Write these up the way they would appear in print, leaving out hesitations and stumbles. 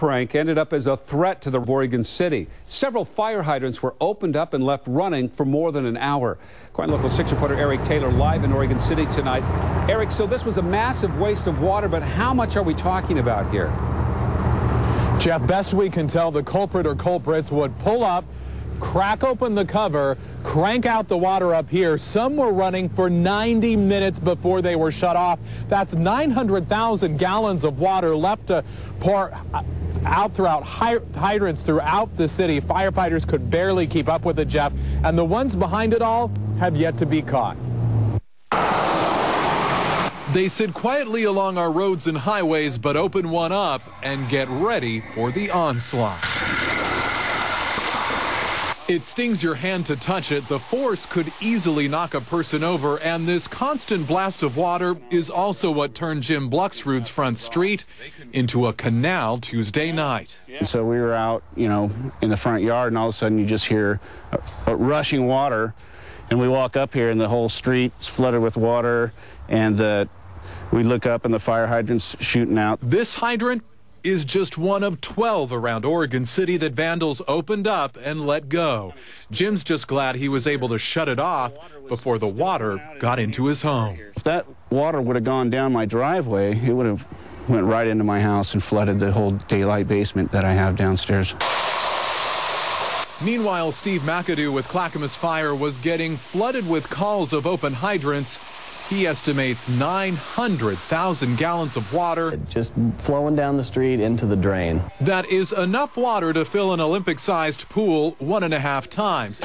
prank ended up as a threat to the Oregon City. Several fire hydrants were opened up and left running for more than an hour. KOIN Local 6 reporter Eric Taylor live in Oregon City tonight. Eric, so this was a massive waste of water, but how much are we talking about here? Jeff, best we can tell, the culprit or culprits would pull up, crack open the cover, crank out the water up here. Some were running for 90 minutes before they were shut off. That's 900,000 gallons of water left to pour out throughout hydrants throughout the city. Firefighters could barely keep up with it, Jeff, and the ones behind it all have yet to be caught. They sit quietly along our roads and highways, but open one up and get ready for the onslaught. It stings your hand to touch it. The force could easily knock a person over, and this constant blast of water is also what turned Jim Bluxrud's front street into a canal Tuesday night. So we were out, in the front yard, and all of a sudden you just hear rushing water, and we walk up here, and the whole street's flooded with water, and we look up, and the fire hydrant's shooting out. This hydrant is just one of 12 around Oregon City that vandals opened up and let go. Jim's just glad he was able to shut it off before the water got into his home. If that water would have gone down my driveway, it would have went right into my house and flooded the whole daylight basement that I have downstairs. Meanwhile, Steve McAdoo with Clackamas Fire was getting flooded with calls of open hydrants. He estimates 900,000 gallons of water just flowing down the street into the drain. That is enough water to fill an Olympic-sized pool 1.5 times.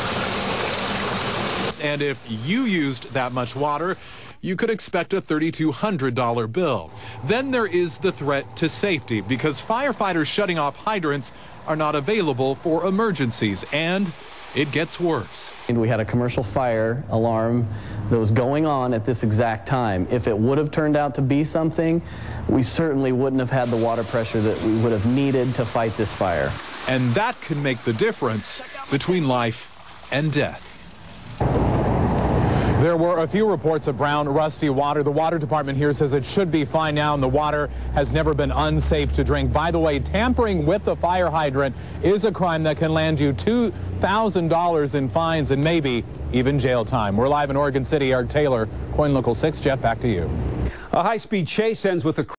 And if you used that much water, you could expect a $3,200 bill. Then there is the threat to safety, because firefighters shutting off hydrants are not available for emergencies, and it gets worse. And we had a commercial fire alarm that was going on at this exact time. If it would have turned out to be something, we certainly wouldn't have had the water pressure that we would have needed to fight this fire. And that can make the difference between life and death. There were a few reports of brown, rusty water. The water department here says it should be fine now, and the water has never been unsafe to drink. By the way, tampering with the fire hydrant is a crime that can land you $2,000 in fines and maybe even jail time. We're live in Oregon City. Eric Taylor, KOIN Local 6. Jeff, back to you. A high-speed chase ends with a